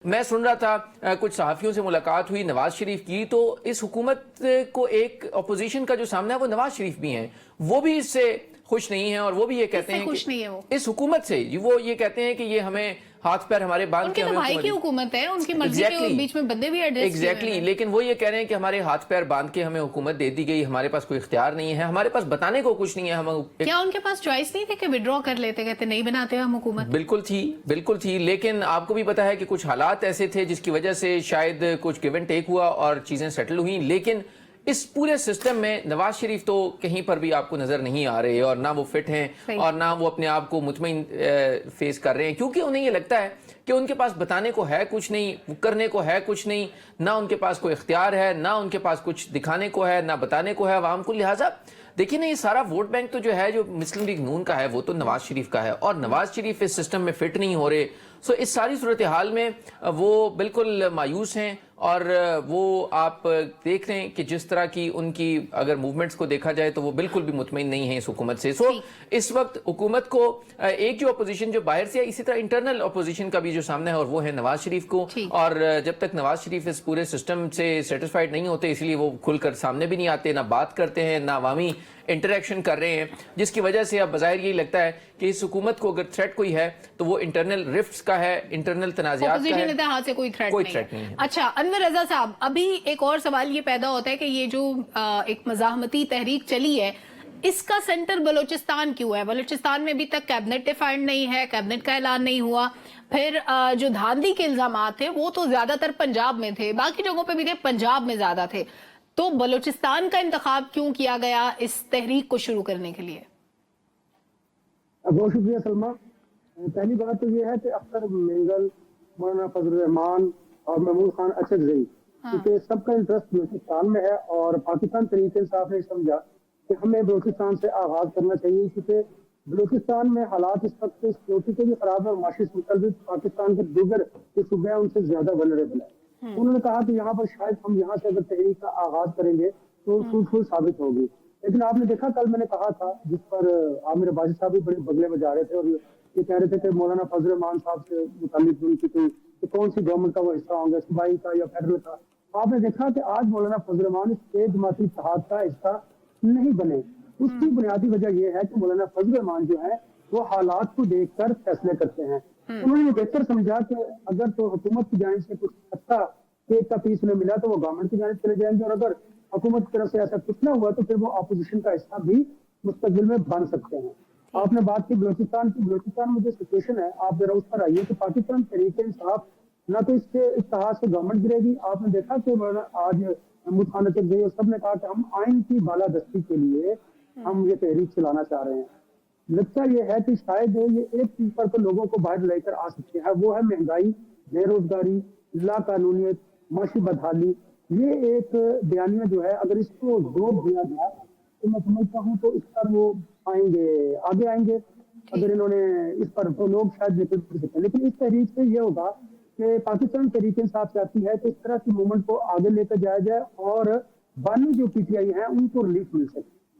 میں سن رہا تھا کچھ صحافیوں سے ملاقات ہوئی نواز شریف کی، تو اس حکومت کو ایک اپوزیشن کا جو سامنا ہے وہ نواز شریف بھی ہیں، وہ بھی اس سے خوش نہیں ہیں اور وہ بھی یہ کہتے ہیں کہ اس حکومت سے وہ یہ کہتے ہیں کہ یہ ہمیں ہاتھ پیر ہمارے باندھ کے بھائی کی حکومت ہے، ان کی مرضی کے بیچ میں بندے بھی ایگزیکٹلی، لیکن وہ یہ کہہ رہے ہیں کہ ہمارے ہاتھ پیر باندھ کے ہمیں حکومت دے دی گئی، ہمارے پاس کوئی اختیار نہیں ہے، ہمارے پاس بتانے کو کچھ نہیں ہے۔ کیا ان کے پاس چوائس نہیں تھی کہ وڈرا کر لیتے، کہتے نہیں بناتے ہم حکومت؟ بالکل تھی، لیکن آپ کو بھی پتا ہے کہ کچھ حالات ایسے تھے جس کی وجہ سے شاید کچھ گیو اینڈ ٹیک ہوا اور چیزیں سیٹل ہوئیں، لیکن اس پورے سسٹم میں نواز شریف تو کہیں پر بھی آپ کو نظر نہیں آ رہے، اور نہ وہ فٹ ہیں اور نہ وہ اپنے آپ کو مطمئن فیس کر رہے ہیں، کیونکہ انہیں یہ لگتا ہے کہ ان کے پاس بتانے کو ہے کچھ نہیں، کرنے کو ہے کچھ نہیں، نہ ان کے پاس کوئی اختیار ہے، نہ ان کے پاس کچھ دکھانے کو ہے، نہ بتانے کو ہے عوام کو۔ لہٰذا دیکھیں نا، یہ سارا ووٹ بینک تو جو ہے جو مسلم لیگ نون کا ہے وہ تو نواز شریف کا ہے، اور نواز شریف اس سسٹم میں فٹ نہیں ہو رہے، سو اس ساری صورتحال میں وہ بالکل مایوس ہیں، اور وہ آپ دیکھ رہے ہیں کہ جس طرح کی ان کی اگر موومنٹس کو دیکھا جائے تو وہ بالکل بھی مطمئن نہیں ہیں اس حکومت سے۔ سو اس وقت حکومت کو ایک جو اپوزیشن جو باہر سے ہے، اسی طرح انٹرنل اپوزیشن کا بھی جو سامنا ہے، اور وہ ہے نواز شریف کو، اور جب تک نواز شریف اس پورے سسٹم سے سیٹسفائیڈ نہیں ہوتے، اس لیے وہ کھل کر سامنے بھی نہیں آتے، نہ بات کرتے ہیں، نہ عوامی انٹریکشن کر رہے ہیں، جس کی وجہ سے اب بظاہر یہی لگتا ہے کہ اس حکومت کو اگر تھریٹ کوئی ہے تو وہ انٹرنل رفٹس کا ہے، انٹرنل تنازعات کا ہے، ہاتھ سے کوئی تھریٹ نہیں ہے۔ اچھا انور رضا صاحب، ابھی ایک اور سوال یہ پیدا ہوتا ہے کہ یہ جو ایک مزاحمتی تحریک چلی ہے، اس کا سینٹر بلوچستان کیوں ہے؟ بلوچستان میں ابھی تک کیبنٹ ڈیفائنڈ نہیں ہے، کیبنٹ کا اعلان نہیں ہوا، پھر جو دھاندلی کے الزامات تھے وہ تو زیادہ تر پنجاب میں تھے، باقی جگہوں پہ بھی تھے، پنجاب میں زیادہ تھے، تو بلوچستان کا انتخاب کیوں کیا گیا اس تحریک کو شروع کرنے کے لیے؟ بہت شکریہ سلمہ۔ پہلی بات تو یہ ہے کہ اختر مینگل، مولانا فضل الرحمان اور محمود خان اچکزئی، کیونکہ سب کا انٹرسٹ بلوچستان میں ہے، اور پاکستان تحریک انصاف نے سمجھا کہ ہمیں بلوچستان سے آغاز کرنا چاہیے، کیونکہ بلوچستان میں حالات اس وقت سیکورٹی کے بھی خراب ہے اور معاشی مطلب پاکستان کے دیگر جو صوبے ہیں ان سے زیادہ ولنریبل ہے۔ انہوں نے کہا کہ یہاں پر شاید ہم یہاں سے اگر تحریک کا آغاز کریں گے تو فروٹفل ثابت ہوگی، لیکن آپ نے دیکھا کل میں نے کہا تھا، جس پر عامر باجی صاحب بھی بڑے بگلے بجا رہے تھے اور یہ کہہ رہے تھے کہ مولانا فضل الرحمان صاحب سے متعلق ان کی کہ کون سی گورنمنٹ کا وہ حصہ ہوں گے، صوبائی کا یا فیڈرل کا۔ آپ نے دیکھا کہ آج مولانا فضل الرحمان اس ایک جماعتی اتحاد کا حصہ نہیں بنے، اس کی بنیادی وجہ یہ ہے کہ مولانا فضل الرحمان جو ہے وہ حالات کو دیکھ کر فیصلے کرتے ہیں۔ انہوں نے یہ بہتر سمجھا کہ اگر تو حکومت کی جانب سے کچھ اچھا کیک کا پیس انہیں ملا تو وہ گورنمنٹ کی جانب چلے جائیں گے، اور اگر حکومت کی طرف سے ایسا کچھ نہ ہوا تو پھر وہ اپوزیشن کا حصہ بھی مستقبل میں بن سکتے ہیں۔ آپ نے بات کی بلوچستان کی، بلوچستان میں جو سچویشن ہے آپ ذرا اس پر آئیے کہ پاکستان تحریک انصاف نہ تو اس کے اتحاد سے گورنمنٹ گرے گی۔ آپ نے دیکھا کہ آج محمود خان اچکزئی اور سب نے کہا کہ ہم آئین کی بالادستی کے لیے ہم یہ تحریک چلانا چاہ رہے ہیں۔ لگتا یہ ہے کہ شاید یہ ایک چیز پر تو لوگوں کو باہر لے کر آ سکتے ہیں، وہ ہے مہنگائی، بے روزگاری، لا قانونیت، معاشی بدحالی۔ یہ ایک بیانیہ جو ہے اگر اس کو زور دیا جائے تو میں سمجھتا ہوں تو اس پر وہ آگے آئیں گے، اگر انہوں نے اس پر تو لوگ شاید نکل سکتے ہیں، لیکن اس تحریک سے یہ ہوگا کہ پاکستان تحریک انصاف چاہتی ہے کہ اس طرح کی موومنٹ کو آگے لے کر جایا جائے اور بانی جو پی ٹی آئی ہیں ان کو ریلیف مل سکے۔